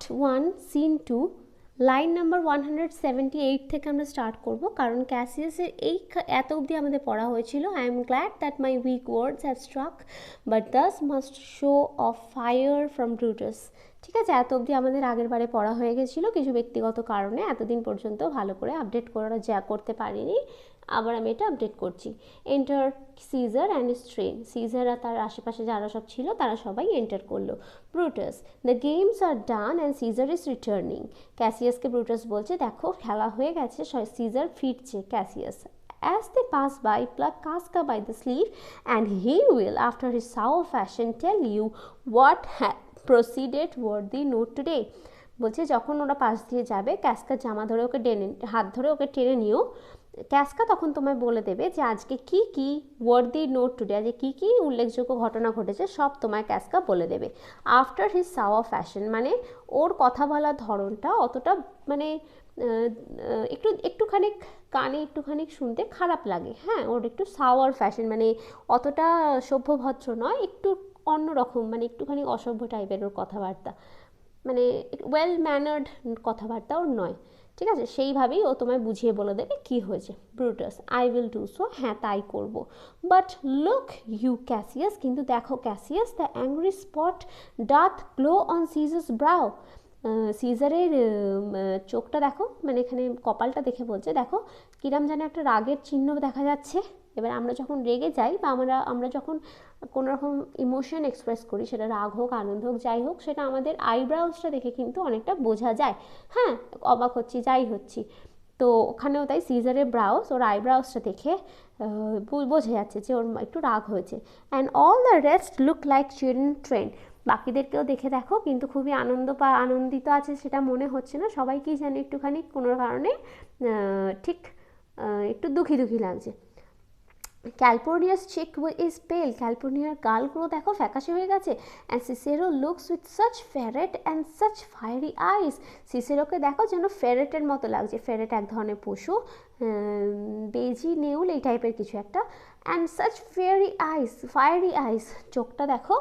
Act 1 scene 2 line number 178 থেকে আমরা start করব, কারণ ক্যাসিয়াসের এই এত অবধি আমাদের পড়া হয়েছিল। I am glad that my weak words have struck but thus must show of fire from Brutus. ঠিক আছে, এত অবধি আমাদের আগের বারে পড়া হয়ে গেছিলো, কিছু ব্যক্তিগত কারণে এতদিন পর্যন্ত ভালো করে আপডেট করতে পারিনি। আবার আমি এটা আপডেট করছি। Enter Caesar and train. Caesar আর তার আশেপাশে যারা সব ছিল তারা সবাই এন্টার করলো। Brutus, the games are done and Caesar is returning. ক্যাসিয়াসকে ব্রুটাস বলছে দেখো খেলা হয়ে গেছে, সিজার ফিরছে। Cassius, as they pass by, pluck Casca by the sleeve and he will after his sour fashion tell you what proceeded worthy note today. বলছে যখন ওরা পাশ দিয়ে যাবে, ক্যাসকার জামা ধরে ওকে হাত ধরে ওকে টেনে নিও। ক্যাসকা তখন তোমায় বলে দেবে যে আজকে কি কি ওয়ার্দি নোট টুডে, আজকে কী কী উল্লেখযোগ্য ঘটনা ঘটেছে সব তোমায় ক্যাসকা বলে দেবে। আফটার হিজ সাওয়ার ফ্যাশন, মানে ওর কথা বলার ধরনটা অতটা মানে একটুখানি কানে একটুখানি শুনতে খারাপ লাগে। হ্যাঁ, ওর একটু সাওয়ার ফ্যাশন, মানে অতটা সভ্যভদ্র নয়, একটু অন্যরকম, মানে একটুখানি অসভ্য টাইপের ওর কথাবার্তা, মানে ওয়েল ম্যানার্ড কথাবার্তা ওর নয়। ঠিক আছে, সেইভাবেই ও তোমায় বুঝিয়ে বলে দেবে কী হয়েছে। Brutus, I will do so, হ্যাঁ তাই করবো। বাট লুক ইউ ক্যাসিয়াস, কিন্তু দেখো Cassius, the angry spot doth glow on Caesar's brow. সিজারের চোখটা দেখো, মানে এখানে কপালটা দেখে বলছে দেখো কিরম যেন একটা রাগের চিহ্ন দেখা যাচ্ছে। এবার আমরা যখন রেগে যাই বা আমরা যখন কোনো রকম ইমোশন এক্সপ্রেস করি, সেটা রাগ হোক আনন্দ হোক যাই হোক, সেটা আমাদের আইব্রাউসটা দেখে কিন্তু অনেকটা বোঝা যায়। হ্যাঁ, অবাক হচ্ছি যাই হচ্ছি, তো ওখানেও তাই সিজারের ব্রাউস, ওর আইব্রাউসটা দেখে বোঝা যাচ্ছে যে ওর একটু রাগ হয়েছে। And all the rest look like children train. বাকিদেরকেও দেখে দেখো কিন্তু খুবই আনন্দিত আছে সেটা মনে হচ্ছে না, সবাইকেই যেন একটুখানি কোনো কারণে ঠিক একটু দুঃখী লাগছে। ক্যালিফোর্নিয়াস চিক ইজ পেল, ক্যালিফোর্নিয়ার গালগুলো দেখো ফ্যাকাশে হয়ে গেছে। And Cicero looks with such ferret and such fiery eyes, সিসেরোকে দেখো যেন ফেরেটের মতো লাগছে। ফেরেট এক ধরনের পশু, বেজি নেউল এই টাইপের কিছু একটা। অ্যান্ড সাচ ফায়ারি আইস, চোখটা দেখো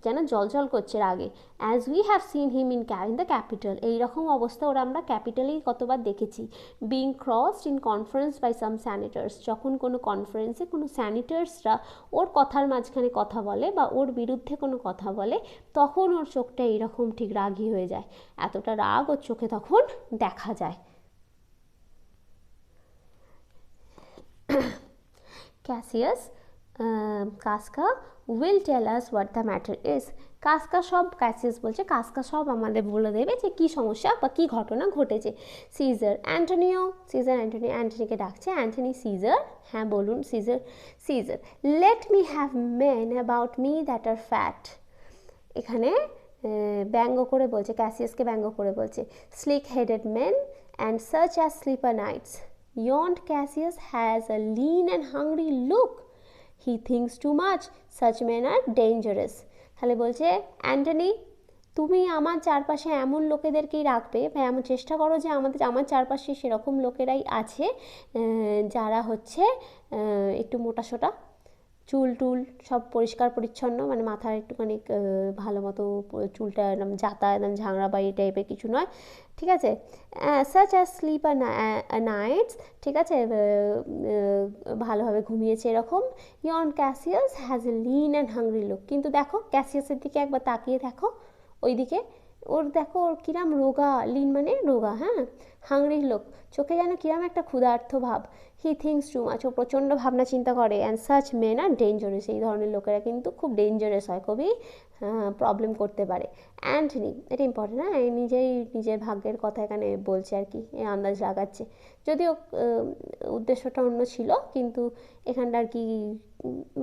যেন জল করছে রাগে। As we have seen him in the Capitol, এইরকম অবস্থা ওরা আমরা ক্যাপিটালেই কতবার দেখেছি। Being crossed in conference by some senators, যখন কোনো কনফারেন্সে কোনো স্যানিটার্সরা ওর কথার মাঝখানে কথা বলে বা ওর বিরুদ্ধে কোনো কথা বলে, তখন ওর চোখটা এইরকম ঠিক রাগী হয়ে যায়, এতটা রাগ ওর চোখে তখন দেখা যায়। Cassius, Casca will tell us what the matter is. Cassius বলছে কাসকা সব আমাদের বলে দেবে যে কী সমস্যা বা কী ঘটনা ঘটেছে। সিজার, অ্যান্টনিকে ডাকছে। অ্যান্টনি, সিজার, হ্যাঁ বলুন। Caesar, let me have men about me that are fat. এখানে ব্যঙ্গ করে বলছে, ক্যাসিয়াসকে ব্যঙ্গ করে বলছে। Sleek headed men and such as sleeper nights. Yawned Cassius has a lean and hungry look. He thinks too much. Such men are dangerous. তাহলে বলছে অ্যান্টনি, তুমি আমার চারপাশে এমন লোকেদেরকেই রাখবে বা এমন চেষ্টা করো যে আমার চারপাশে সেরকম লোকেরাই আছে যারা হচ্ছে একটু মোটাসোটা, চুল সব পরিষ্কার পরিচ্ছন্ন, মানে মাথার একটুখানি ভালো মতো চুলটা একদম একদম ঝাংড়া বা এই টাইপের কিছু নয়। ঠিক আছে, সাচ অ্যাজ স্লিপার নাইটস, ঠিক আছে, ভালোভাবে ঘুমিয়েছে এরকম। Yon Cassius has a lean and hungry look, কিন্তু দেখো ক্যাসিয়াসের দিকে একবার তাকিয়ে দেখো, ওই দিকে ওর দেখো ওর কিরাম রোগা, লিন মানে রোগা, হ্যাঁ, হাংরি লোক, চোখে যেন কিরাম একটা ক্ষুধার্থ ভাব। হি থিঙ্কস টু মাচ, ও প্রচণ্ড ভাবনা চিন্তা করে। And such men are dangerous, এই ধরনের লোকেরা কিন্তু খুব ডেঞ্জারাস হয়, খুবই প্রবলেম করতে পারে। অ্যান্টনি, এটা ইম্পর্টেন্ট, হ্যাঁ, নিজের ভাগ্যের কথা এখানে বলছে আর কি, আন্দাজ লাগাচ্ছে, যদিও উদ্দেশ্যটা অন্য ছিল, কিন্তু এখানটা আর কি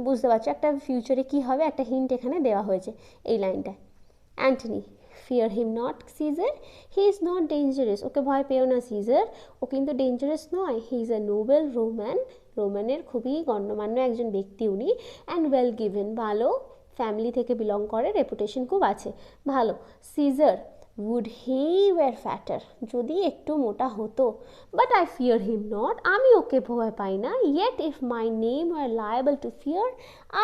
বুঝতে পারছো একটা ফিউচারে কী হবে একটা হিন্ট এখানে দেওয়া হয়েছে এই লাইনটায়। Antony, fear him not Caesar, he is not dangerous, ওকে ভয় পেও না সিজার, ও কিন্তু ডেঞ্জারাস নয়। হি ইজ এ নোবেল রোম্যানের খুবই গণ্যমান্য একজন ব্যক্তি উনি। অ্যান্ড ওয়েল গিভেন, ভালো ফ্যামিলি থেকে বিলং করে, রেপুটেশন খুব আছে, ভালো। Caesar, would he were fatter, যদি একটু মোটা হতো, but I fear him not, আমি ওকে ভয় পাই না, yet if my name were liable to fear,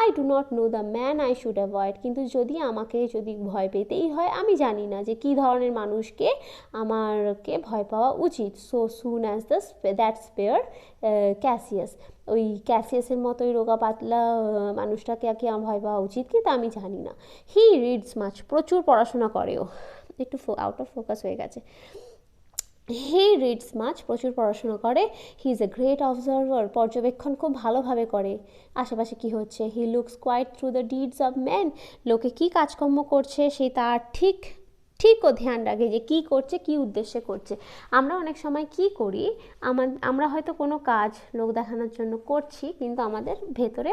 I do not know the man I should avoid, কিন্তু যদি ভয় পেতেই হয়, আমি জানি না যে কী ধরনের মানুষকে আমারকে ভয় পাওয়া উচিত। so soon as that spare Cassius, ওই ক্যাসিয়াসের মতোই রোগা পাতলা মানুষটাকে আমার ভয় পাওয়া উচিত কি তা আমি জানি না। হি রিডস মাচ, প্রচুর পড়াশোনা করেও, একটু আউট অফ ফোকাস হয়ে গেছে। হি রিডস মাচ, প্রচুর পড়াশোনা করে। He is a great observer, পর্যবেক্ষণ খুব ভালোভাবে করে আশেপাশে কী হচ্ছে। He looks quite through the deeds of man, লোকে কী কাজকর্ম করছে সেই তার ঠিক ও ধ্যান রাখে যে কী করছে, কী উদ্দেশ্যে করছে। আমরা অনেক সময় কী করি, আমরা হয়তো কোনো কাজ লোক দেখানোর জন্য করছি, কিন্তু আমাদের ভেতরে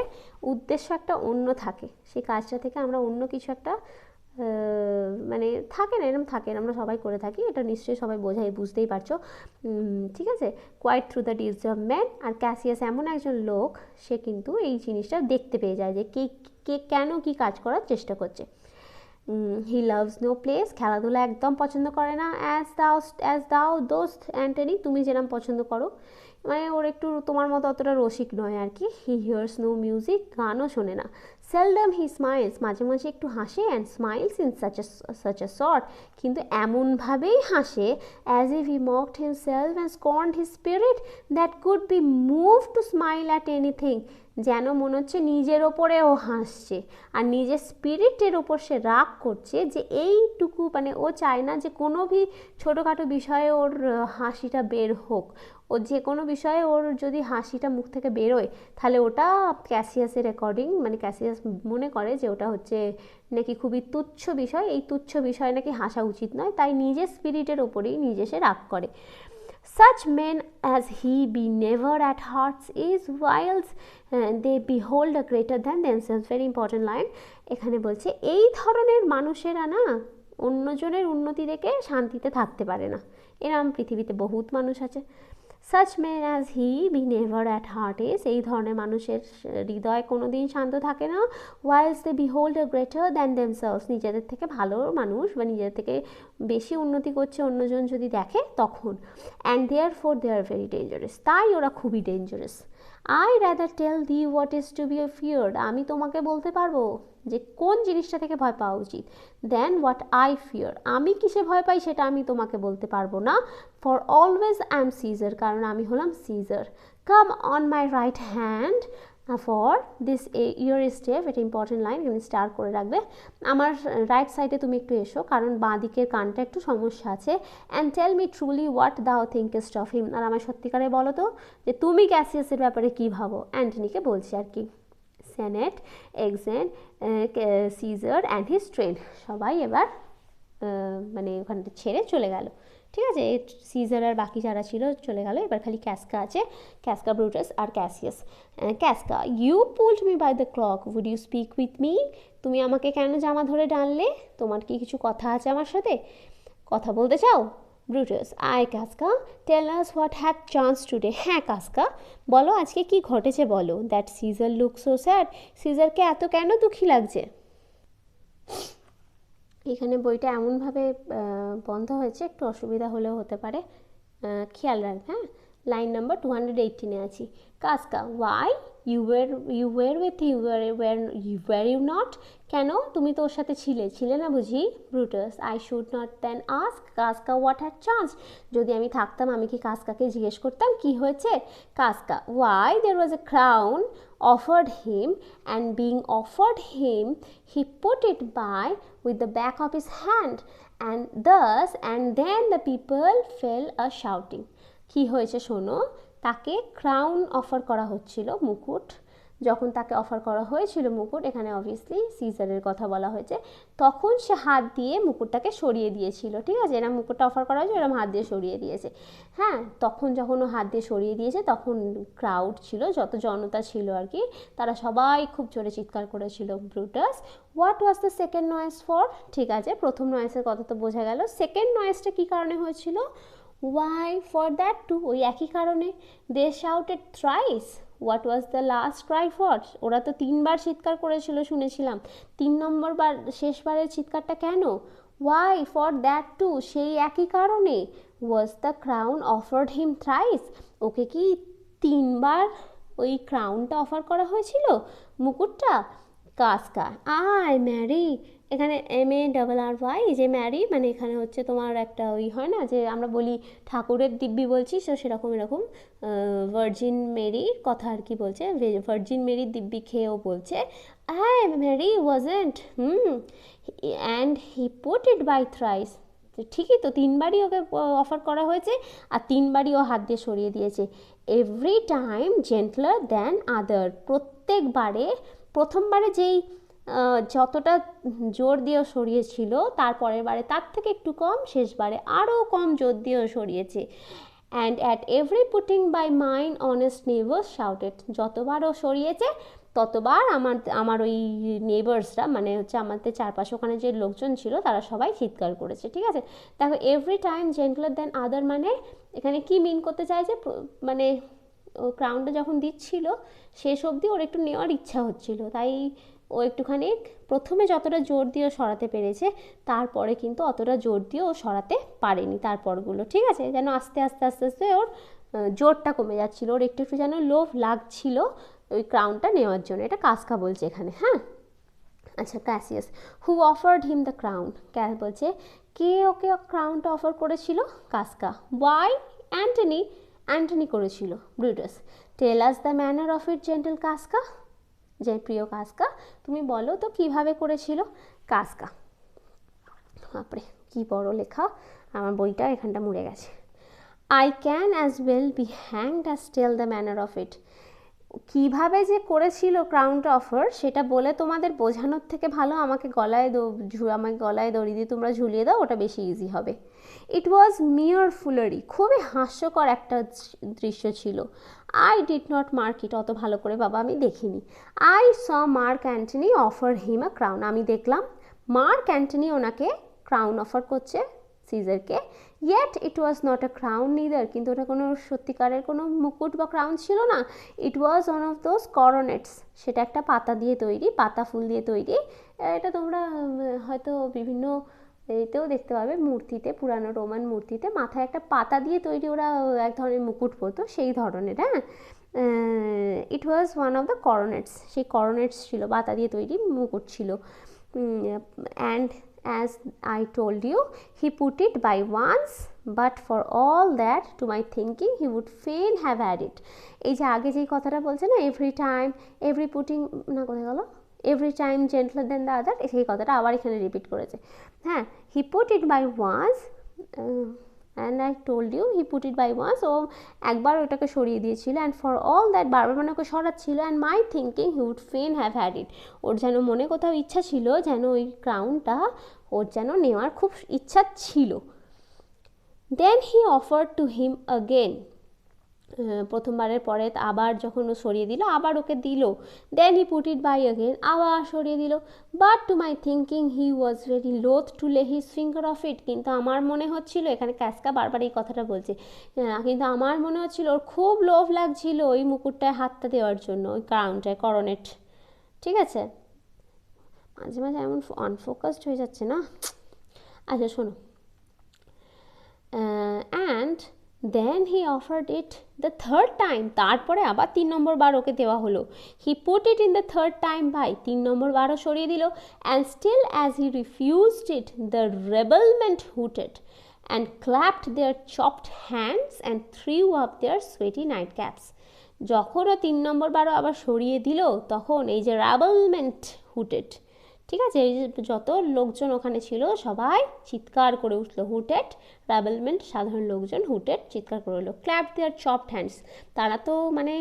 উদ্দেশ্য একটা অন্য থাকে, সেই কাজটা থেকে আমরা অন্য কিছু একটা মানে থাকে না, এরকম থাকে, আমরা সবাই করে থাকি, এটা নিশ্চয়ই সবাই বুঝতেই পারছো, ঠিক আছে। Quite through the deeds of man, আর ক্যাসিয়াস এমন একজন লোক, সে কিন্তু এই জিনিসটা দেখতে পেয়ে যায় যে কে কেন কী কাজ করার চেষ্টা করছে। হি লাভস নো প্লেস, খেলাধুলা একদম পছন্দ করে না। অ্যাজ দাও দোস্ত অ্যান্টনি, তুমি যেরকম পছন্দ করো, মানে ওর একটু তোমার মতো অতটা রসিক নয় আর কি। হি হিয়ার্স নো মিউজিক, গানও শোনে না। সেলডম হি স্মাইলস, মাঝে মাঝে একটু হাসে, and smiles in such a sort, কিন্তু এমনভাবেই হাসে as if he mocked himself and scorned his spirit that could be move to smile at anything, যেন মনে হচ্ছে নিজের ওপরে ও হাসছে আর নিজের স্পিরিটের ওপর সে রাগ করছে, যে এইটুকু মানে ও চায় না যে কোনো ছোটোখাটো বিষয়ে ওর হাসিটা বের হোক, ও যে কোনো বিষয়ে ওর যদি হাসিটা মুখ থেকে বেরোয় তাহলে ওটা ক্যাসিয়াসের অ্যাকর্ডিং, মানে ক্যাসিয়াস মনে করে যে ওটা হচ্ছে নাকি খুবই তুচ্ছ বিষয়, এই তুচ্ছ বিষয়ে নাকি হাসা উচিত নয়, তাই নিজের স্পিরিটের ওপরেই নিজে সে রাগ করে। Such men as he be never at hearts is whilst they behold a greater than themselves, very important line, এখানে বলছে এই ধরনের মানুষেরা না অন্যজনের উন্নতি দেখে শান্তিতে থাকতে পারে না, এরম পৃথিবীতে বহুত মানুষ আছে। such men as he be never at heart is, এই ধরনের মানুষের হৃদয় কোনোদিন শান্ত থাকে না। whilst they behold a greater than themselves, নিজেদের থেকে ভালো মানুষ বা নিজেদের থেকে বেশি উন্নতি করছে অন্যজন যদি দেখে তখন। and therefore they are very dangerous, তাই ওরা খুবই dangerous. I rather tell thee what is to be feared, আমি তোমাকে বলতে পারবো যে কোন জিনিসটা থেকে ভয় পাওয়া উচিত, than what I fear, আমি কিসে ভয় পাই সেটা আমি তোমাকে বলতে পারবো না। for always I am Caesar, কারণ আমি হলাম caesar. come on my right hand for this your step, এটা ইম্পর্টেন্ট লাইন, এখানে স্টার করে রাখবে। আমার রাইট সাইডে তুমি একটু এসো, কারণ বাঁ দিকের কানটা একটু সমস্যা আছে। And tell me truly what thou thinkest of him, আর আমার সত্যিকারে বলো তো যে তুমি ক্যাসিয়াসের ব্যাপারে কী ভাবো। অ্যান্টনিকে বলছি আর কি। Senate exeunt Caesar and his train, সবাই এবার মানে ওখানটা ছেড়ে চলে গেল, ঠিক আছে। সিজার আর বাকি যারা ছিল চলে গেল, এবার খালি ক্যাসকা আছে, ক্যাসকা, ব্রুটাস আর Cassius. Casca, you pulled me by the cloak, would you speak with me, তুমি আমাকে কেন জামা ধরে টানলে, তোমার কি কিছু কথা আছে আমার সাথে, কথা বলতে চাও। Brutus, ay Casca, tell us what had chanced today, হ্যাঁ কাসকা বলো আজকে কি ঘটেছে বলো। That Caesar look so sad, সিজারকে এত কেন দুঃখী লাগছে। এখানে বইটা এমনভাবে বন্ধ হয়েছে, একটু অসুবিধা হলেও হতে পারে, খেয়াল রাখবে। হ্যাঁ, লাইন নাম্বার 218 আছি। Casca, why you were with were you not, কেন তুমি তো ওর সাথে ছিলে না বুঝি। Brutus, I should not then ask Casca what had chanced, যদি আমি থাকতাম আমি কি কাসকাকে জিজ্ঞেস করতাম কি হয়েছে। Casca, why there was a crown offered him, and being offered him he put it by with the back of his hand, and then the people fell a shouting, কি হয়েছে শোনো, তাকে ক্রাউন অফার করা হচ্ছিল, মুকুট, যখন তাকে offer করা হয়েছিল মুকুট, এখানে অবভিয়াসলি সিজারের কথা বলা হয়েছে, তখন সে হাত দিয়ে মুকুটটাকে সরিয়ে দিয়েছিল, ঠিক আছে, এরম মুকুটটা অফার করা হয়েছে, এরম হাত দিয়ে সরিয়ে দিয়েছে। হ্যাঁ, তখন যখন ও হাত দিয়ে সরিয়ে দিয়েছে তখন ক্রাউড ছিল, যত জনতা ছিল আর কি, তারা সবাই খুব জোরে চিৎকার করেছিল। Brutus, what was the second noise for, ঠিক আছে, প্রথম নয়েজের কথা তো বোঝা গেল, সেকেন্ড নয়েজটা কী কারণে হয়েছিল। ওয়াই ফর দ্যাট টু, ওই একই কারণে। They shouted thrice, what was the last cry for, ওরা তো 3বার চিৎকার করেছিল শুনেছিলাম, 3 নম্বর বার শেষবারের চিৎকারটা কেন। ওয়াই ফর দ্যাট টু, সেই একই কারণে। Was the crown offered him thrice, ওকে কি 3বার ওই ক্রাউনটা অফার করা হয়েছিল, মুকুটটা? কাসকা, আই ম্যারি, এখানে MARRY, যে ম্যারি মানে এখানে হচ্ছে তোমার একটা ওই হয় না যে আমরা বলি ঠাকুরের দিব্যি বলছি, তো সেরকম এরকম ভার্জিন মেরির কথা আর কি বলছে, ভার্জিন মেরির দিব্যি খেয়েও বলছে I marry wasn't and he put it by thrice, ঠিকই তো, 3বারই ওকে অফার করা হয়েছে আর 3বারই ও হাত দিয়ে সরিয়ে দিয়েছে। এভরি টাইম জেন্টলার দ্যান আদার, প্রত্যেকবারে, প্রথমবারে যেই যতটা জোর দিয়েও সরিয়েছিল, তারপরের বারে তার থেকে একটু কম, শেষবারে আরও কম জোর দিয়েও সরিয়েছে। And at every putting by mine honest neighbours shouted, যতবার ও সরিয়েছে ততবার আমার ওই নেইবার্সরা, মানে হচ্ছে আমাদের চারপাশে ওখানে যে লোকজন ছিল তারা সবাই চিৎকার করেছে। ঠিক আছে, দেখো এভরি টাইম জেন্টলার দেন আদার মানে এখানে কি মিন করতে চাইছে, মানে ও ক্রাউনটা যখন দিচ্ছিল শেষ অবধি ওর একটু নেওয়ার ইচ্ছা হচ্ছিল, তাই ও একটুখানি প্রথমে যতটা জোর দিয়ে সরাতে পেরেছে তারপরে কিন্তু অতটা জোর দিয়ে ও সরাতে পারেনি তারপরগুলো। ঠিক আছে, যেন আস্তে আস্তে আস্তে আস্তে ওর জোরটা কমে যাচ্ছিলো, ওর একটু একটু যেন লোভ লাগছিল ওই ক্রাউনটা নেওয়ার জন্য। এটা কাসকা বলছে এখানে। হ্যাঁ, আচ্ছা, Cassius, who offered him the crown, Cass বলছে কে ওকে ক্রাউনটা অফার করেছিল? কাসকা। ওয়াই? অ্যান্টনি, অ্যান্টনি করেছিল। Brutus, tell us the manner of it gentle Casca, যে প্রিয় কাসকা তুমি বলো তো কিভাবে করেছিল? কাসকা, বাপরে কি বড় লেখা, আমার বইটা এখানটা মুড়ে গেছে। I can as well be hanged as tell the manner of it, কীভাবে যে করেছিল ক্রাউনটা অফার সেটা বলে তোমাদের বোঝানোর থেকে ভালো আমাকে গলায় দড়ি দিয়ে তোমরা ঝুলিয়ে দাও, ওটা বেশি ইজি হবে। ইট ওয়াজ মিয়ার ফুলারি, খুবই হাস্যকর একটা দৃশ্য ছিল। I did not mark it, অত ভালো করে বাবা আমি দেখিনি। I saw Mark Antony offer him a crown, আমি দেখলাম মার্ক অ্যান্টনি ওনাকে ক্রাউন অফার করছে সিজারকে। Yet it was not a crown neither, কিন্তু ওটা কোনো সত্যিকারের কোনো মুকুট বা ক্রাউন ছিল না। ইট ওয়াজ ওয়ান অফ দোজ করোনেটস, সেটা একটা পাতা দিয়ে তৈরি, পাতা ফুল দিয়ে তৈরি। এটা তোমরা হয়তো বিভিন্ন এতেও দেখতে পাবে, মূর্তিতে, পুরানো রোমান মূর্তিতে মাথায় একটা পাতা দিয়ে তৈরি ওরা এক ধরনের মুকুট পরতো, সেই ধরনের। হ্যাঁ, ইট ওয়াজ ওয়ান অফ দ্য করোনেটস, সেই করোনেটস ছিল, পাতা দিয়ে তৈরি মুকুট ছিল। And as I told you, he put it by once, but for all that to my thinking he would fain have had it. এই যে আগে যেই কথাটা বলছে না, এভরি টাইম, এভরি পুটিং, না কোথায় গেল, every time gentler than the other, সেই কথাটা আবার এখানে রিপিট করেছে। হ্যাঁ, he put it by once, and I told you he put it by once, ও একবার ওটাকে সরিয়ে দিয়েছিল। অ্যান্ড ফর অল দ্যাট, বারবার মানে ওকে সরাচ্ছিল। And my thinking he would fain have had it, ওর যেন মনে কোথাও ইচ্ছা ছিল যেন ওই ক্রাউনটা ওর যেন নেওয়ার খুব ইচ্ছা ছিল। Then he offer to him again, প্রথমবারের পরে আবার যখন ও সরিয়ে দিল আবার ওকে দিল। Then he put it by again, আবার সরিয়ে দিল। But to my thinking he was very loath to lay his finger off it, কিন্তু আমার মনে হচ্ছিল, এখানে ক্যাসকা বারবার এই কথাটা বলছে, কিন্তু আমার মনে হচ্ছিল ওর খুব লোভ লাগছিল ওই মুকুটটায় হাতটা দেওয়ার জন্য, ওই ক্রাউনটায়, করোনেট। ঠিক আছে, মাঝে মাঝে এমন আনফোকাসড হয়ে যাচ্ছে না। আচ্ছা শোনো, and then he offered it the third time, তারপরে আবার 3 নম্বর বার ওকে দেওয়া হলো। He put it in the third time by, 3 নম্বর বারও সরিয়ে দিল। And still as he refused it the rabblement hooted and clapped their chopped hands and threw up their sweaty night caps, যখনও 3 নম্বর বারও আবার সরিয়ে দিল তখন এই যে রেবেলমেন্ট হুটেড, ঠিক আছে, এই যে যত লোকজন ওখানে ছিল সবাই চিৎকার করে উঠলো, হুটেড, র্যাবেলমেন্ট সাধারণ লোকজন, হুটেড চিৎকার করে উঠলো। ক্ল্যাপ দেয়ার চপড হ্যান্ডস, তারা তো মানে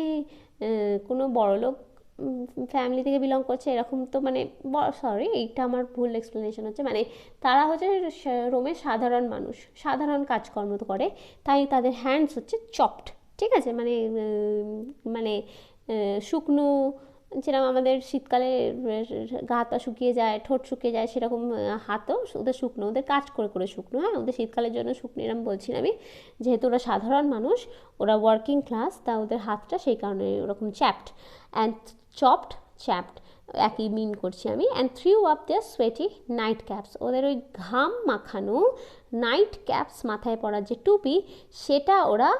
কোনো বড়লোক ফ্যামিলি থেকে বিলং করছে এরকম তো, মানে সরি এইটা আমার ভুল এক্সপ্লেনেশন হচ্ছে, মানে তারা হচ্ছে রোমের সাধারণ মানুষ, সাধারণ কাজকর্ম করে, তাই তাদের হ্যান্ডস হচ্ছে চপড। ঠিক আছে, মানে মানে শুকনো, যেরকম আমাদের শীতকালে গা হাত পা শুকিয়ে যায়, ঠোঁট শুকিয়ে যায়, সেরকম হাতও ওদের শুকনো, ওদের কাজ করে করে শুকনো। হ্যাঁ, ওদের শীতকালের জন্য শুকনো এরকম বলছি না আমি, যেহেতু ওরা সাধারণ মানুষ, ওরা ওয়ার্কিং ক্লাস, তা ওদের হাতটা সেই কারণে ওরকম চ্যাপড অ্যান্ড চপড চ্যাপড একই মিন করছি আমি, and threw up their sweaty night caps, ওদের ওই ঘাম মাখানো নাইট ক্যাপস, মাথায় পড়ার যে টুপি, সেটা ওরা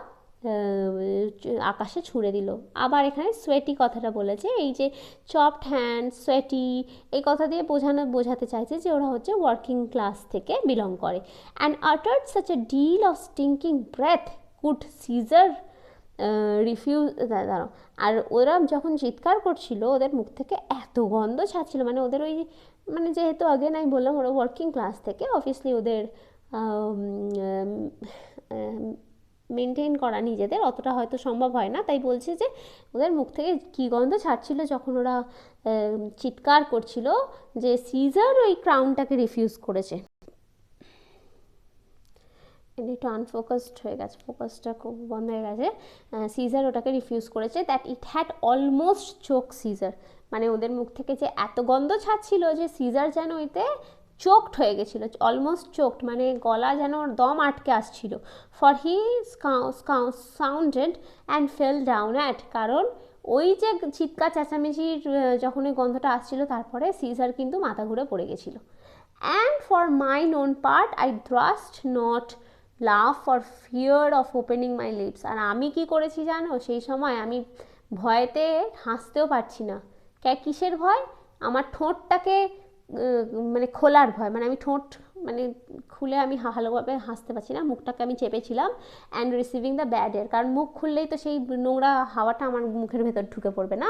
আকাশে ছুঁড়ে দিল। আবার এখানে সোয়েটি কথাটা বলেছে, এই যে চপড হ্যান্ড, সোয়েটি, এই কথা দিয়ে বোঝাতে চাইছে যে ওরা হচ্ছে ওয়ার্কিং ক্লাস থেকে বিলং করে। And uttered such a deal of stinking breath could Caesar refuse, দাঁড়াও, আর ওরা যখন চিৎকার করছিল ওদের মুখ থেকে এত গন্ধ ছাড়ছিল, মানে ওদের ওই, মানে যেহেতু আগে আমি বললাম ওরা ওয়ার্কিং ক্লাস থেকে, অবভিয়াসলি ওদের মেনটেন করা নিজেদের অতটা হয়তো সম্ভব হয় না, তাই বলছে যে ওদের মুখ থেকে কী গন্ধ ছাড়ছিল যখন ওরা চিৎকার করছিল যে সিজার ওই ক্রাউনটাকে রিফিউজ করেছে। একটু আনফোকাসড হয়ে গেছে, ফোকাসটা খুব বন্ধ হয়ে গেছে। সিজার ওটাকে রিফিউজ করেছে, that it had almost choke Caesar, মানে ওদের মুখ থেকে যে এত গন্ধ ছাড়ছিল যে সিজার যেন ওইতে চোকড হয়ে গেছিলো, অলমোস্ট চোকড, মানে গলা যেন দম আটকে আসছিল। For he sounded and fail down at, কারণ ওই যে চিৎকার চেঁচামেচির যখন ওই গন্ধটা আসছিল তারপরে সিজার কিন্তু মাথা ঘুরে পড়ে গেছিলো। And for mine own part I durst not laugh for fear of opening my lips, আর আমি কি করেছি জানো, সেই সময় আমি ভয়েতে হাসতেও পারছি না। কিসের ভয়? আমার ঠোঁটটাকে মানে খোলার ভয়, মানে আমি ঠোঁট মানে খুলে আমি ভালোভাবে হাসতে পারছি না, মুখটাকে আমি চেপেছিলাম। And receiving the bad air, কারণ মুখ খুললেই তো সেই নোংরা হাওয়াটা আমার মুখের ভেতর ঢুকে পড়বে না।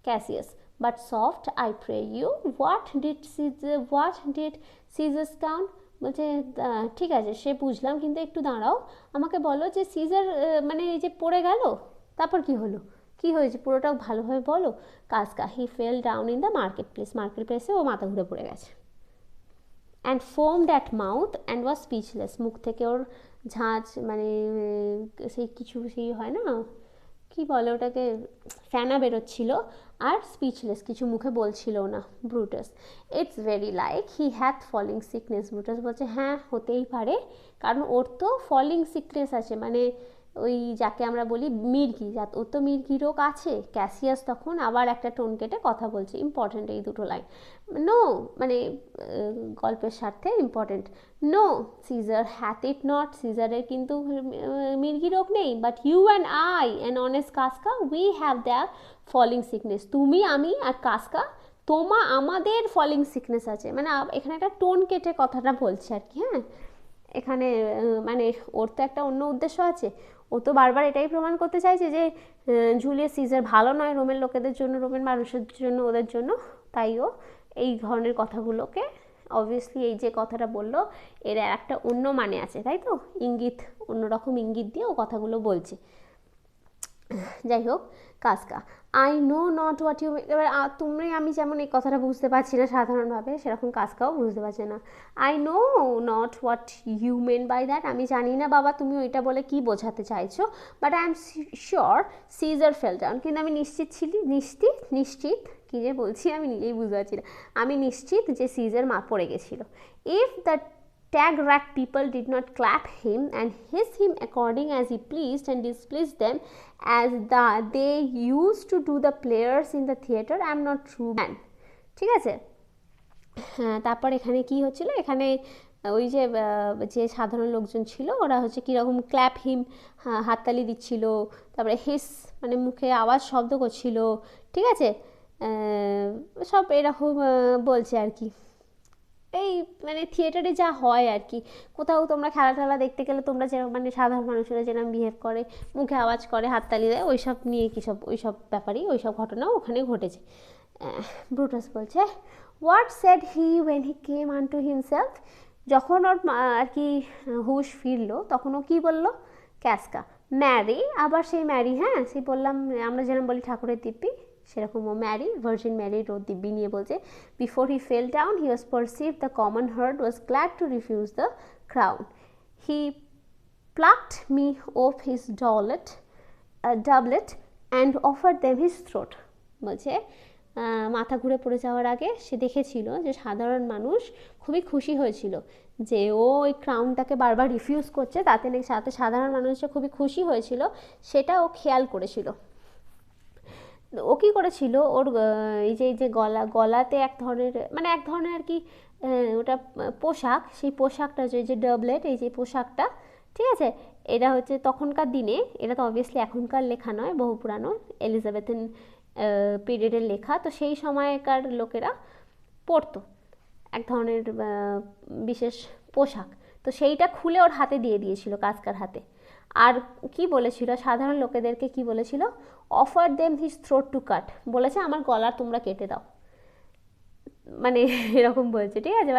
Cassius, but soft I pray you, what did Caesar's count, বলছে ঠিক আছে সে বুঝলাম, কিন্তু একটু দাঁড়াও, আমাকে বলো যে সিজার মানে এই যে পড়ে গেল, তারপর কি হলো, কি হয়েছে পুরোটাও ভালোভাবে বলো। Casca, he fell down in the market প্লেসে ও মাথা ঘুরে পড়ে গেছে। And foamed at mouth and was speechless, মুখ থেকে ওর ঝাঁঝ, মানে সেই কিছু সেই হয় না, কি বলে ওটাকে, ফ্যানা বেরোচ্ছিল, আর স্পিচলেস, কিছু মুখে বলছিল না। Brutus, it's very like he hath falling sickness, Brutus বলছে হ্যাঁ হতেই পারে, কারণ ওর তো ফলিং সিকনেস আছে, মানে ওই যাকে আমরা বলি মির্গি, ওর তো মির্গি রোগ আছে। ক্যাসিয়াস তখন আবার একটা টোন কেটে কথা বলছে, ইম্পর্টেন্ট এই দুটো লাইন, নো মানে গল্পের স্বার্থে important. No Caesar hath it not, সিজারের কিন্তু মির্গি রোগ নেই, but you and I and honest Casca we have the falling sickness, তুমি আমি আর কাসকা আমাদের ফলিং সিকনেস আছে, মানে এখানে একটা টোন কেটে কথাটা বলছে আর কি। হ্যাঁ, এখানে মানে ওর তো একটা অন্য উদ্দেশ্য আছে, ও তো বারবার এটাই প্রমাণ করতে চাইছে যে জুলিয়াস সিজার ভালো নয় রোমের লোকেদের জন্য, রোমের মানুষের জন্য, ওদের জন্য, তাই ও এই ধরনের কথাগুলোকে, অবভিয়াসলি এই যে কথাটা বললো এর একটা অন্য মানে আছে, তাই তো, ইঙ্গিত, অন্যরকম ইঙ্গিত দিয়ে ও কথাগুলো বলছে। যাই হোক, Casca, I know not what you, এবার তুমি আমি যেমন এই কথাটা বুঝতে পারছি না সাধারণভাবে, সেরকম কাসকাও বুঝতে পারছে না। I know not what you mean by that, আমি জানি না বাবা তুমি ওইটা বলে কি বোঝাতে চাইছো, but I am sure Caesar fell down, কিন্তু আমি নিশ্চিত কী যে বলছি আমি নিজেই বুঝতে পারছি না, আমি নিশ্চিত যে সিজার পড়ে গেছিলো। If that tag rat people did not clap him and hiss him according as he pleased and displeased them as they used to do the players in the theatre, I am not true man, ঠিক আছে। হ্যাঁ, তারপর এখানে কি হচ্ছিল, এখানে ওই যে সাধারণ লোকজন ছিল ওরা হচ্ছে কীরকম ক্ল্যাপ হিম, হাততালি দিচ্ছিল, তারপরে হিস মানে মুখে আওয়াজ শব্দ করছিল, ঠিক আছে, সব এরকম বলছে আর কি, এই মানে থিয়েটারে যা হয় আর কি, কোথাও তোমরা খেলা দেখতে গেলে তোমরা যেরকম মানে সাধারণ মানুষেরা যেরকম বিহেভ করে, মুখে আওয়াজ করে, হাততালি দেয়, ওইসব নিয়ে ওইসব ব্যাপারেই ওইসব ঘটনাও ওখানে ঘটেছে। ব্রুটাস বলছে, what said he when he came unto himself, যখন ওর আর কি হুশ ফিরলো তখন ও কী বললো। ক্যাসকা, ম্যারি, আবার সেই ম্যারি, হ্যাঁ সেই বললাম আমরা যেরকম বলি ঠাকুরের দিব্যি, সেরকম ও ম্যারি, ভার্জিন ম্যারির ও দিব্যি নিয়ে বলছে। Before he fell down he was perceived the common herd was glad to refuse the crown, he plucked me off his doublet and offer them his throat, বলছে মাথা ঘুরে পড়ে যাওয়ার আগে সে দেখেছিল যে সাধারণ মানুষ খুবই খুশি হয়েছিল যে ও ওই ক্রাউনটাকে বারবার রিফিউজ করছে, সাথে সাধারণ মানুষ যে খুবই খুশি হয়েছিল সেটা ও খেয়াল করেছিল। ও কী করেছিল, ওর এই যে গলাতে এক ধরনের আর কি, ওটা পোশাক, সেই পোশাকটা হচ্ছে এই যে ডাবলেট, এই যে পোশাকটা, ঠিক আছে, এটা হচ্ছে তখনকার দিনে, এটা তো অবভিয়াসলি এখনকার লেখা নয়, বহু পুরানো এলিজাবেথেন পিরিয়ডের লেখা, তো সেই সময়কার লোকেরা পরতো এক ধরনের বিশেষ পোশাক। তো সেইটা খুলে ওর হাতে দিয়ে দিয়েছিল, কাস্কার হাতে। আর কি বলেছিল সাধারণ লোকেদেরকে, কি বলেছিল, offer them his throat two কাট, বলেছে আমার গলা তোমরা কেটে দাও, মানে এরকম বলছে, ঠিক আছে,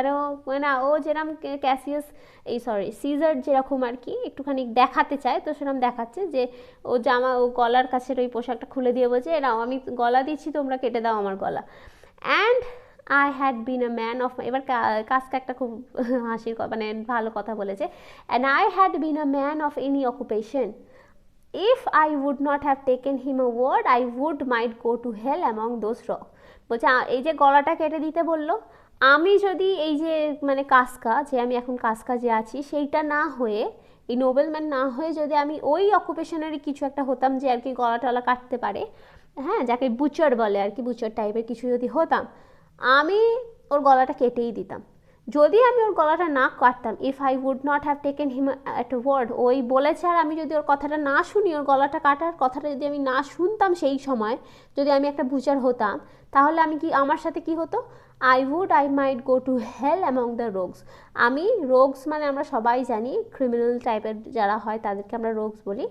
ও যেরকম ক্যাসিয়াস, সিজার যেরকম আর কি একটুখানি দেখাতে চায়, তো সেরকম দেখাচ্ছে যে ও গলার কাছের ওই পোশাকটা খুলে দিয়ে বলছে, এরাও আমি গলা দিচ্ছি, তোমরা কেটে দাও আমার গলা। And I had been a man of, এবার কাজটা একটা খুব হাসির মানে ভালো কথা বলেছে, and I had been a man of any occupation, if I would not have taken him a word I would might go to hell among those rogues. বলছে এই যে গলাটা কেটে দিতে বললো, আমি যদি এই যে মানে কাস্কা, যে আমি এখন কাস্কা যে আছি সেইটা না হয়ে, এই নোবেলম্যান না হয়ে যদি আমি ওই অকুপেশনেরই কিছু একটা হতাম, যে আর কি গলা টলা কাটতে পারে, হ্যাঁ, যাকে বুচার বলে আর কি, বুচার টাইপের কিছু যদি হতাম, আমি ওর গলাটা কেটেই দিতাম। যদি আমি ওর গলাটা না কাটতাম, if I would not have taken him at a word, ওই বলেছে আর আমি যদি ওর কথাটা না শুনি, ওর গলাটা কাটার কথাটা যদি আমি না শুনতাম সেই সময়, যদি আমি একটা বুচার হতাম, তাহলে আমি কি, আমার সাথে কি হতো, I might go to hell among the rogues. আমি রোগস মানে আমরা সবাই জানি ক্রিমিনাল টাইপের যারা হয় তাদেরকে আমরা রোগস বলি।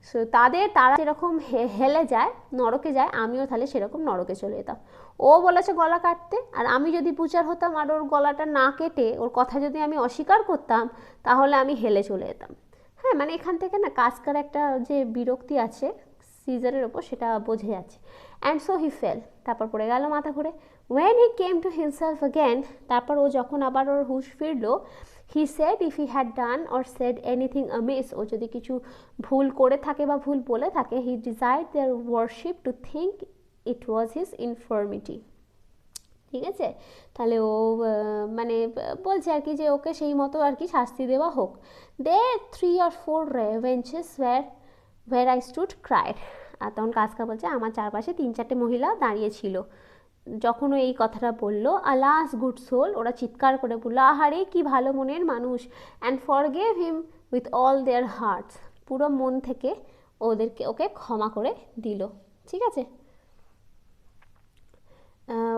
সো তারা যেরকম হেলে যায়, নরকে যায়, আমিও তাহলে সেরকম নরকে চলে যেতাম। ও বলেছে গলা কাটতে, আর আমি যদি বুচার হতাম আর ওর গলাটা না কেটে ওর কথা যদি আমি অস্বীকার করতাম, তাহলে আমি হেলে চলে যেতাম। হ্যাঁ, মানে এখান থেকে না কাস্কার একটা যে বিরক্তি আছে সিজারের ওপর, সেটা বোঝা যাচ্ছে। অ্যান্ড সো হি ফেল, তারপর পড়ে গেল মাথা ঘুরে। When he came to himself again, তারপর ও যখন আবার ওর হুঁশ ফিরলো, he said if he had done or said anything amiss, ও যদি কিছু ভুল করে থাকে বা ভুল বলে থাকে, he desired their worship to think it was his infirmity. ঠিক আছে, তাহলে ও মানে বলছে আর কি যে ওকে সেই মতো আর কি শাস্তি দেওয়া হোক। They 3 or 4 wenches where I stood cried. আর তখন কাজকা বলছে আমার চারপাশে 3-4টে মহিলা দাঁড়িয়ে ছিল যখন ও এই কথাটা বললো। আলাস গুড সোল, ওরা চিৎকার করে বললো আহারে কি ভালো মনের মানুষ, and forgive him with all their hearts, পুরো মন থেকে ওকে ক্ষমা করে দিল। ঠিক আছে,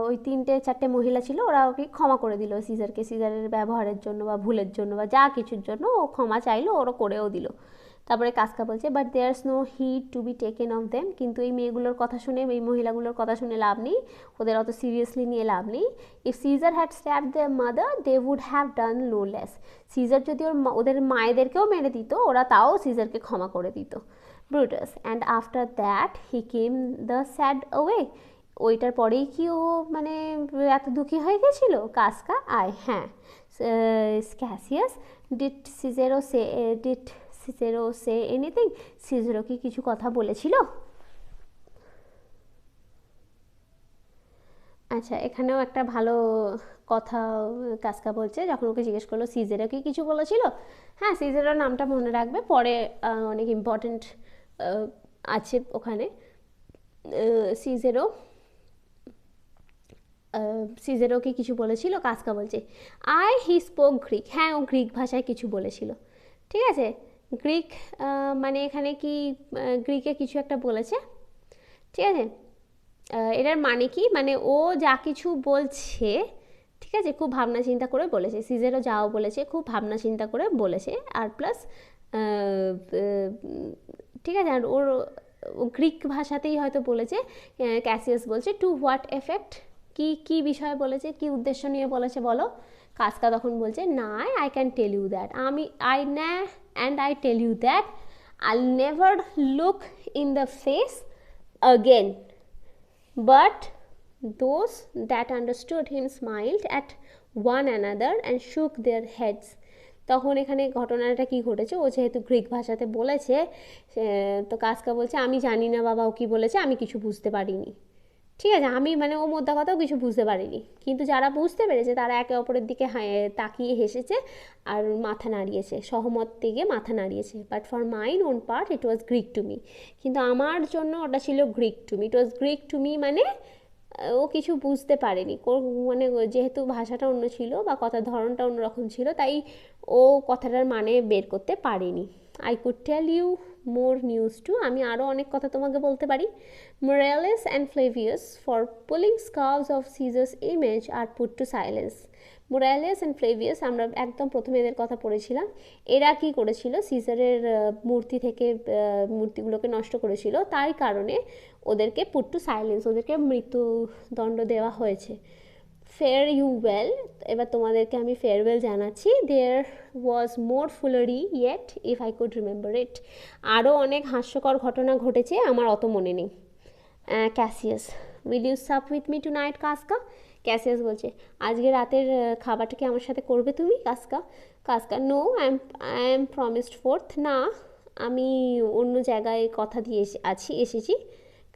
ওই 3-4টে মহিলা ছিল, ওরা ওকে ক্ষমা করে দিল সিজারকে, সিজারের ব্যবহারের জন্য বা ভুলের জন্য বা যা কিছুর জন্য ও ক্ষমা চাইলো, ওরা করেও দিল। তারপরে কাস্কা বলছে but there's no heed to be taken of them, কিন্তু এই মেয়েগুলোর কথা শুনে, এই মহিলাগুলোর কথা শুনে লাভ নেই, ওদের অত সিরিয়াসলি নিয়ে লাভ নেই। If Caesar had stabbed their mother they would have done no less, Caesar যদি ওদের মায়েদেরকেও মেরে দিত, ওরা তাও সিজারকে ক্ষমা করে দিত। Brutus, and after that he came the sad away, ওইটার পরেই কি ও মানে এত দুঃখী হয়ে গেছিল কাস্কা? হ্যাঁ। ক্যাসিয়াস, ডিড সিজেরো সে এনিথিং, সিজেরো কি কিছু কথা বলেছিল? আচ্ছা, এখানেও একটা ভালো কথা কাস্কা বলছে, যখন ওকে জিজ্ঞেস করলো সিজেরো কি কিছু বলেছিল। হ্যাঁ, সিজেরোর নামটা মনে রাখবে, পরে অনেক ইম্পর্টেন্ট আছে ওখানে। সিজেরোকে কিছু বলেছিল? কাস্কা বলছে হি স্পোক গ্রিক, হ্যাঁ ও গ্রিক ভাষায় কিছু বলেছিল। ঠিক আছে, গ্রিক মানে এখানে কি গ্রিকে কিছু একটা বলেছে। ঠিক আছে, এটার মানে কি, মানে ও যা কিছু বলছে, ঠিক আছে, খুব ভাবনা চিন্তা করে বলেছে। সিজেরও যাও বলেছে খুব ভাবনা চিন্তা করে বলেছে, আর প্লাস ঠিক আছে, আর ওর গ্রিক ভাষাতেই হয়তো বলেছে। ক্যাসিয়াস বলছে টু হোয়াট এফেক্ট, কি বিষয়ে বলেছে, কি উদ্দেশ্য নিয়ে বলেছে বলো। কাস্কা তখন বলছে না, I can tell you that, I tell you that I'll never look in the face again. But those that understood him smiled at one another and shook their heads. তখন এখানে ঘটনাটা কি ঘটেছে, ও যেহেতু গ্রিক ভাষাতে বলেছে, তো কাস্কা বলছে আমি জানি না বাবা ও কি বলেছে, আমি কিছু বুঝতে পারিনি। ঠিক আছে, আমি মানে ও মোদ্দা কথাও কিছু বুঝতে পারিনি, কিন্তু যারা বুঝতে পেরেছে তারা একে অপরের দিকে তাকিয়ে হেসেছে আর মাথা নাড়িয়েছে, সহমত থেকে মাথা নাড়িয়েছে। But for mine own part it was Greek to me, কিন্তু আমার জন্য ওটা ছিল Greek to me. It was Greek to me মানে ও কিছু বুঝতে পারেনি, মানে যেহেতু ভাষাটা অন্য ছিল বা কথার ধরনটা অন্যরকম ছিল, তাই ও কথাটার মানে বের করতে পারেনি। I could tell you more news too, আমি আরও অনেক কথা তোমাকে বলতে পারি। Morales and Flavius, for pulling scarves of Caesar's image, are put to silence. Marullus and Flavius, আমরা একদম প্রথমে এদের কথা পড়েছিলাম। এরা কি করেছিল, সিজারের মূর্তি থেকে মূর্তিগুলোকে নষ্ট করেছিল, তাই কারণে ওদেরকে পুট টু সাইলেন্স, ওদেরকে মৃত্যুদণ্ড দেওয়া হয়েছে। ফেয়ার ইউ ওয়েল, এবার তোমাদেরকে আমি ফেয়ারওয়েল জানাচ্ছি। There was more foolery yet if I could remember it, আরও অনেক হাস্যকর ঘটনা ঘটেছে, আমার অত মনে নেই। Cassius, will you sup with me tonight Casca? Cassius বলছে, আজকে রাতের খাবারটা কি আমার সাথে করবে তুমি কাসকা? Casca, no I am promised forth, না আমি অন্য জায়গায় কথা দিয়ে এসেছি।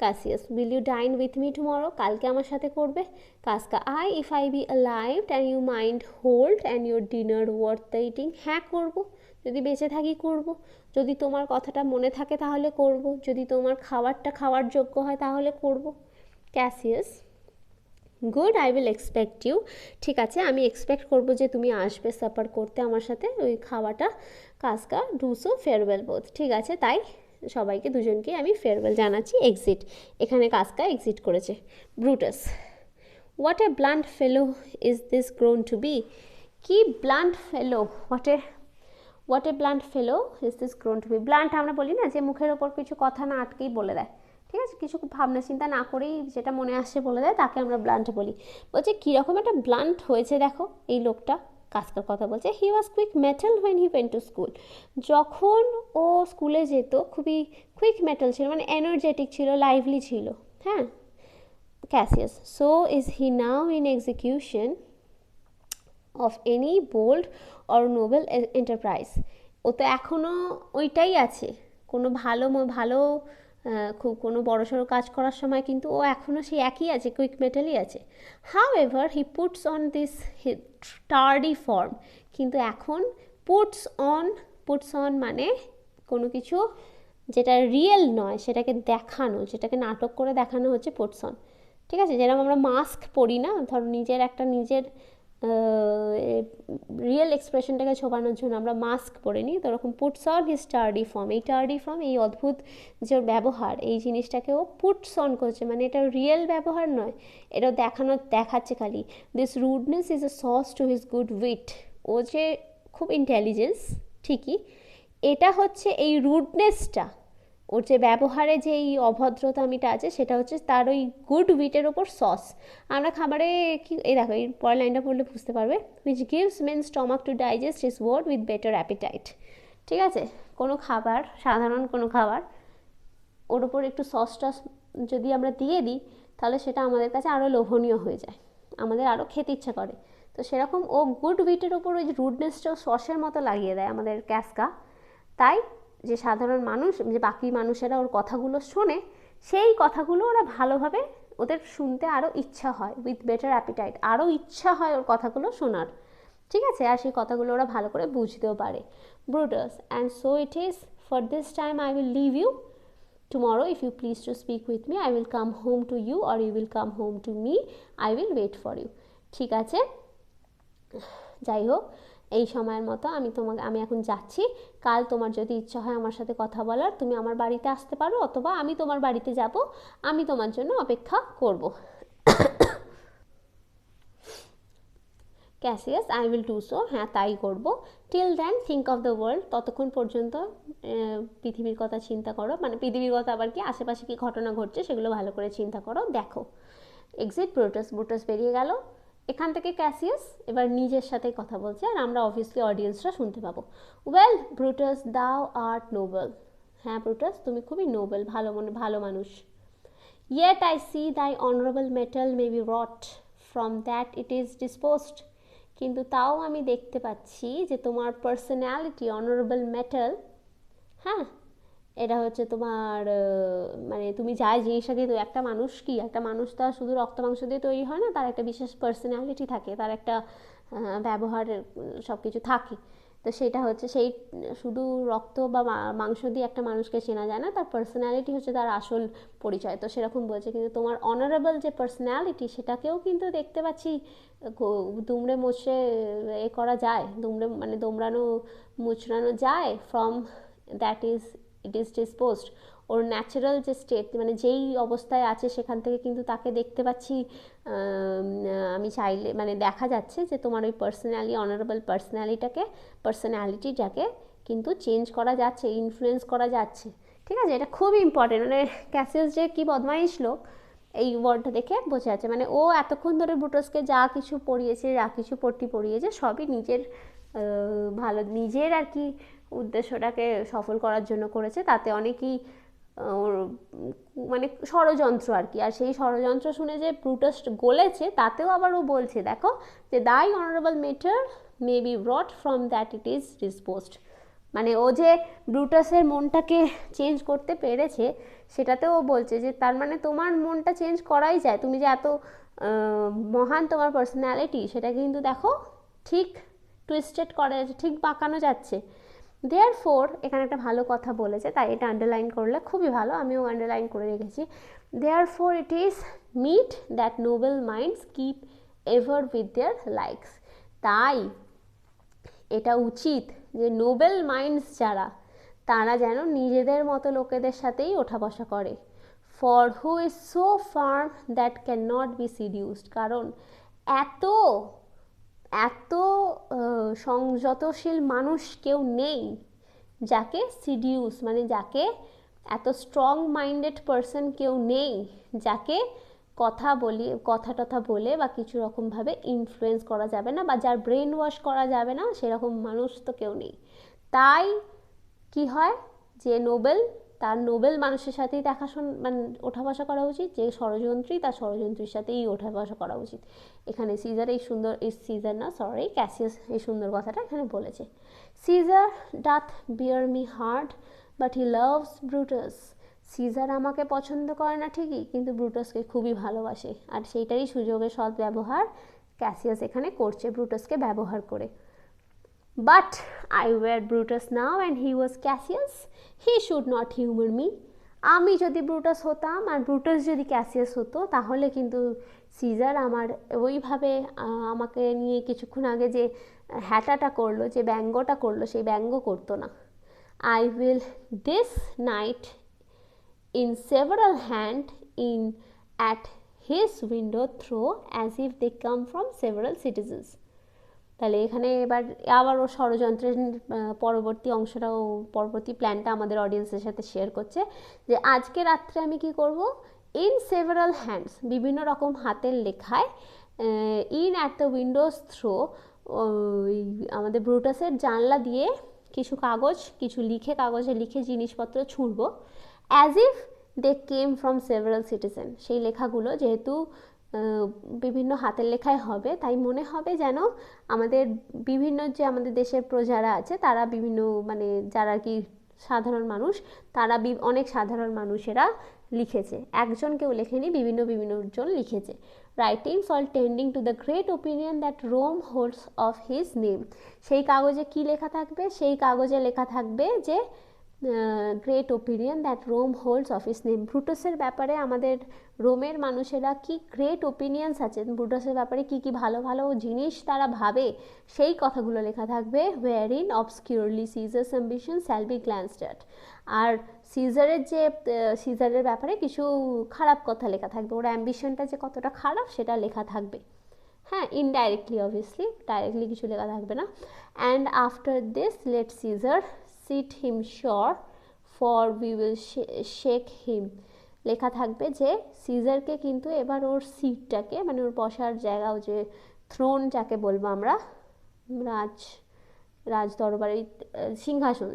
Cassius, will you dine with me tomorrow? কালকে আমার সাথে করবে? Casca, I if I be alive and you mind hold and your dinner worth the eating, হ্যাঁ করবো, যদি বেঁচে থাকি করব, যদি তোমার কথাটা মনে থাকে তাহলে করব, যদি তোমার খাবারটা খাওয়ার যোগ্য হয় তাহলে করব। Cassius, good, I will expect you, ঠিক আছে আমি এক্সপেক্ট করবো যে তুমি আসবে সাপার করতে আমার সাথে, ওই খাওয়াটা। কাসকা, ডু সো, ফেয়ারওয়েল বোথ, ঠিক আছে তাই সবাইকে দুজনকে আমি ফেয়ারওয়েল জানাচ্ছি। এক্সিট, এখানে কাসকা এক্সিট করেছে। Brutus, what a blunt fellow is this grown to be? কি blunt fellow, what a blunt fellow is this grown to be? Blunt আমরা বলি না যে মুখের ওপর কিছু কথা না আটকেই বলে দেয়, ঠিক আছে, কিছু ভাবনা চিন্তা না করেই যেটা মনে আসছে বলে দেয়, তাকে আমরা ব্লান্ট বলি। বলছে কীরকম একটা ব্লান্ট হয়েছে দেখো এই লোকটা, কাজকার কথা বলছে। He was quick mettle when he went to school, যখন ও স্কুলে যেত খুবই কুইক মেটাল ছিল, মানে এনার্জেটিক ছিল, লাইভলি ছিল, হ্যাঁ। Cassius, so is he now in execution of any bold or noble enterprise? ও তো এখনও ওইটাই আছে, কোনো ভালো খুব কোনো বড়সড় কাজ করার সময় কিন্তু ও এখনও সেই একই আছে, কুইক মেটালই আছে। How ever he puts on this টার্ডি form, কিন্তু এখন পুটস অন মানে কোনো কিছু যেটা রিয়েল নয় সেটাকে দেখানো, যেটাকে নাটক করে দেখানো হচ্ছে পুটস অন, ঠিক আছে। যেরকম আমরা মাস্ক পরি না, ধরো নিজের রিয়েল এক্সপ্রেশনটাকে ছোপানোর জন্য আমরা মাস্ক পরে নিই, তো ওরকম পুটস অন হিজ টার্ডি ফর্ম, এই টার্ডি ফর্ম, এই অদ্ভুত যে ওর ব্যবহার, এই জিনিসটাকে ও পুটস অন করছে, মানে এটা রিয়েল ব্যবহার নয়, এটা দেখাচ্ছে খালি। This rudeness is a sauce to his good wit, ও যে খুব ইন্টেলিজেন্স ঠিকই, এটা হচ্ছে এই রুডনেসটা, ওর যে ব্যবহারে যে এই অভদ্রতামিটা আছে সেটা হচ্ছে তার ওই গুড উইটের ওপর সস। আমরা খাবারে কি, এই দেখো এই পরের লাইনটা পড়লে বুঝতে পারবে, which gives men stomach to digest his word with better appetite, ঠিক আছে। কোনো খাবার, সাধারণ কোনো খাবার, ওর ওপর একটু সস টস যদি আমরা দিয়ে দিই তাহলে সেটা আমাদের কাছে আরও লোভনীয় হয়ে যায়, আমাদের আরও খেতে ইচ্ছা করে। তো সেরকম ও গুড উইটের ওপর ওই রুডনেসটাও সসের মতো লাগিয়ে দেয় আমাদের ক্যাসকা, তাই যে সাধারণ মানুষ, যে বাকি মানুষেরা ওর কথাগুলো শোনে, সেই কথাগুলো ওরা ভালোভাবে, ওদের শুনতে আরও ইচ্ছা হয়, উইথ বেটার অ্যাপিটাইট, আরও ইচ্ছা হয় ওর কথাগুলো শোনার, ঠিক আছে, আর সেই কথাগুলো ওরা ভালো করে বুঝতেও পারে। Brutus, and so it is, for this time I will leave you, tomorrow if you please to speak with me I will come home to you or you will come home to me, I will wait for you, ঠিক আছে। যাই হোক, এই সময়ের মতো আমি এখন যাচ্ছি, কাল তোমার যদি ইচ্ছা হয় আমার সাথে কথা বলার, তুমি আমার বাড়িতে আসতে পারো, অথবা আমি তোমার বাড়িতে যাব, আমি তোমার জন্য অপেক্ষা করব। Cassius, I will do so, হ্যাঁ তাই করব। Till then think of the world, ততক্ষণ পর্যন্ত পৃথিবীর কথা চিন্তা করো, মানে পৃথিবীর কথা আবার কি, আশেপাশে কী ঘটনা ঘটছে সেগুলো ভালো করে চিন্তা করো, দেখো। এক্সিট ব্রুটাস বেরিয়ে গেল এখান থেকে। ক্যাসিয়াস এবার নিজের সাথেই কথা বলছে, আর আমরা অবভিয়াসলি অডিয়েন্সরা শুনতে পাবো। Well Brutus, thou art noble, হ্যাঁ ব্রুটাস তুমি খুবই নোবেল, ভালো মানুষ। Yet I see thy honourable metal may be wrought from that it is disposed, কিন্তু তাও আমি দেখতে পাচ্ছি যে তোমার পার্সোনালিটি, অনারেবল মেটাল, হ্যাঁ এটা হচ্ছে তোমার মানে তুমি যাই জিনিসটা দিয়ে একটা মানুষ কি, একটা মানুষ তার শুধু রক্ত মাংস দিয়ে তৈরি হয় না, তার একটা বিশেষ পার্সোনালিটি থাকে, তার একটা ব্যবহারের সব কিছু থাকে। তো সেটা হচ্ছে সেই শুধু রক্ত বা মাংস দিয়ে একটা মানুষকে চেনা যায় না, তার পার্সোনালিটি হচ্ছে তার আসল পরিচয়। তো সেরকম বলছে, কিন্তু তোমার অনারেবল যে পার্সোনালিটি সেটাকেও কিন্তু দেখতে পাচ্ছি দুমড়ে মুচড়ে করা যায়, মানে দোমড়ানো মুচড়ানো যায়। From that is it is disposed, or natural যে স্টেট মানে যেই অবস্থায় আছে সেখান থেকে কিন্তু তাকে দেখতে পাচ্ছি। আমি চাইলে মানে দেখা যাচ্ছে যে তোমার ওই অনারেবল পার্সোনালিটিটাকে কিন্তু চেঞ্জ করা যাচ্ছে, ইনফ্লুয়েন্স করা যাচ্ছে। ঠিক আছে, এটা খুব ইম্পর্টেন্ট। মানে ক্যাসিয়াস যে কী বদমাইশ লোক এই ওয়ার্ডটা দেখে বোঝা যাচ্ছে। মানে ও এতক্ষণ ধরে ব্রুটাসকে যা কিছু পড়িয়েছে, যা কিছু পড়িয়েছে সবই নিজের ভালো, নিজের আর কি উদ্দেশ্যটাকে সফল করার জন্য করেছে। তাতে অনেকই ওর মানে ষড়যন্ত্র আর কি। আর সেই ষড়যন্ত্র শুনে যে ব্রুটাস গলেছে, তাতেও আবার ও বলছে দেখো যে দাই honourable matter may be ব্রট from that it is disposed. মানে ও যে ব্রুটাসের মনটাকে চেঞ্জ করতে পেরেছে সেটাতেও ও বলছে যে তার মানে তোমার মনটা চেঞ্জ করাই যায়, তুমি যে এত মহান তোমার পার্সোনালিটি সেটা কিন্তু দেখো ঠিক টুইস্টেড করা যাচ্ছে, ঠিক বাঁকানো যাচ্ছে। দেয়ারফোর এখানে একটা ভালো কথা বলেছে, তাই এটা আন্ডারলাইন করলে খুবই ভালো, আমিও আন্ডারলাইন করে রেখেছি। Therefore it is meet that noble minds keep ever with their likes. তাই এটা উচিত যে নোবেল মাইন্ডস যারা, তারা যেন নিজেদের মতো লোকেদের সাথেই ওঠা বসা করে। For who is so firm that cannot be seduced. কারণ এত এত সংযতশীল মানুষ কেউ নেই যাকে সিডিউস মানে যাকে এত স্ট্রং মাইন্ডেড পারসন কেউ নেই যাকে কথা টথা বলে বা কিছু রকমভাবে ইনফ্লুয়েন্স করা যাবে না, বা যার ব্রেন ওয়াশ করা যাবে না, সেরকম মানুষ তো কেউ নেই। তাই কি হয় যে তার নোবেল মানুষের সাথেই মানে ওঠা বসা করা উচিত, যে ষড়যন্ত্রী তার ষড়যন্ত্রীর সাথেই ওঠা বসা করা উচিত। এখানে ক্যাসিয়াস এই সুন্দর কথাটা এখানে বলেছে। Caesar doth bear me hard but he loves Brutus. Caesar আমাকে পছন্দ করে না ঠিকই, কিন্তু ব্রুটাসকে খুবই ভালোবাসে। আর সেইটারই সুযোগে সদ্ব্যবহার ক্যাসিয়াস এখানে করছে ব্রুটাসকে ব্যবহার করে। But I were Brutus now and he was Cassius. He should not humor me. আমি যদি ব্রুটাস হতাম আর ব্রুটাস যদি ক্যাসিয়াস হতো, তাহলে কিন্তু সিজার আমার ওইভাবে আমাকে নিয়ে কিছুক্ষণ আগে যে হ্যাটাটা করলো, যে ব্যঙ্গটা করলো, সেই ব্যঙ্গ করতো না। I will this night in several hand in at his window throw as if they come from several citizens. তাহলে এখানে এবার আবার ও ষড়যন্ত্রের পরবর্তী অংশটাও, পরবর্তী প্ল্যানটা আমাদের অডিয়েন্সের সাথে শেয়ার করছে যে আজকে রাত্রে আমি কি করব, ইন সেভারাল হ্যান্ডস বিভিন্ন রকম হাতের লেখায়, in at the windows throw আমাদের ব্রুটাসের জানলা দিয়ে কিছু কাগজে লিখে জিনিসপত্র ছুঁড়ব, as if they came from several citizen. সেই লেখাগুলো যেহেতু বিভিন্ন হাতের লেখায় হবে, তাই মনে হবে যেন আমাদের আমাদের দেশের প্রজারা আছে, তারা বিভিন্ন মানে যারা কি সাধারণ মানুষ, তারা অনেক সাধারণ মানুষেরা লিখেছে, একজন কেউ লেখেনি, বিভিন্ন জন লিখেছে। Writing for tending to the great opinion that Rome holds of his name. সেই কাগজে কি লেখা থাকবে? সেই কাগজে লেখা থাকবে যে great opinion that Rome holds of his name. ব্রুটাসের ব্যাপারে আমাদের রোমের মানুষেরা কি গ্রেট ওপিনিয়ন্স আছে, ব্রুটাসের ব্যাপারে কি কি ভালো ভালো জিনিস তারা ভাবে, সেই কথাগুলো লেখা থাকবে। Wherein obscurely Caesar's ambition shall be glanced at. আর সিজারের ব্যাপারে কিছু খারাপ কথা লেখা থাকবে, ওর অ্যাম্বিশনটা যে কতটা খারাপ সেটা লেখা থাকবে। হ্যাঁ, ইনডাইরেক্টলি, অবভিয়াসলি, ডাইরেক্টলি কিছু লেখা থাকবে না। And after this let Caesar seat him sure for we will shake him. লেখা থাকবে যে সিজারকে কিন্তু এবার ওর সিটটাকে মানে ওর বসার জায়গা, ও যে থ্রোন যাকে বলবো আমরা, রাজ দরবারের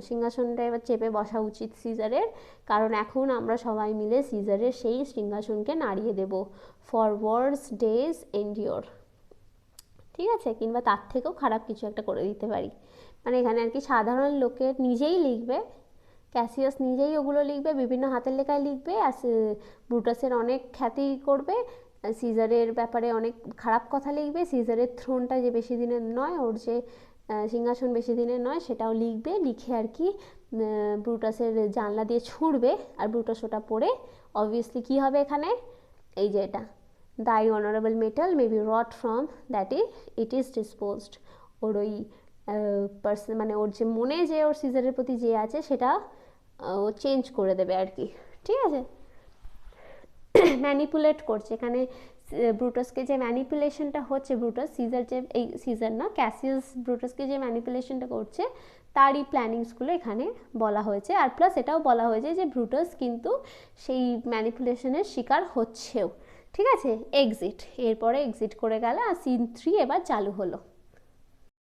সিংহাসনটা এবার চেপে বসা উচিত সিজারের, কারণ এখন আমরা সবাই মিলে সিজারের সেই সিংহাসনকে নাড়িয়ে দেব। For worse days endure. ঠিক আছে, কিংবা তার থেকেও খারাপ কিছু একটা করে দিতে পারি। মানে এখানে আর কি সাধারণ লোকের নিজেই লিখবে ক্যাসিয়াস নিজেই ওগুলো লিখবে, বিভিন্ন হাতের লেখায় লিখবে, আর ব্রুটাসের অনেক খ্যাতি করবে, সিজারের ব্যাপারে অনেক খারাপ কথা লিখবে, সিজারের থ্রোনটা যে বেশি দিনের নয়, ওর যে সিংহাসন বেশি দিনের নয় সেটাও লিখবে, লিখে আর কি ব্রুটাসের জানলা দিয়ে ছুঁড়বে। আর ব্রুটাস ওটা পড়ে অবভিয়াসলি কী হবে এখানে, এই যে এটা, the honourable metal may be wrought from that it is disposed. ওর ওই পার্সন মানে ওর যে মনে যে ওর সিজারের প্রতি যে আছে সেটা ও চেঞ্জ করে দেবে আর কি, ঠিক আছে। ম্যানিপুলেট করছে এখানে ব্রুটাসকে, যে ম্যানিপুলেশনটা হচ্ছে, ব্রুটাস সিজার যে, এই সিজার না ক্যাসিয়াস ব্রুটাসকে যে ম্যানিপুলেশনটা করছে তারই প্ল্যানিংসগুলো এখানে বলা হয়েছে। আর প্লাস এটাও বলা হয়েছে যে ব্রুটাস কিন্তু সেই ম্যানিপুলেশনের শিকার হচ্ছেও, ঠিক আছে। এক্সিট, এরপরে এক্সিট করে গেল আর সিন 3 এবার চালু হলো।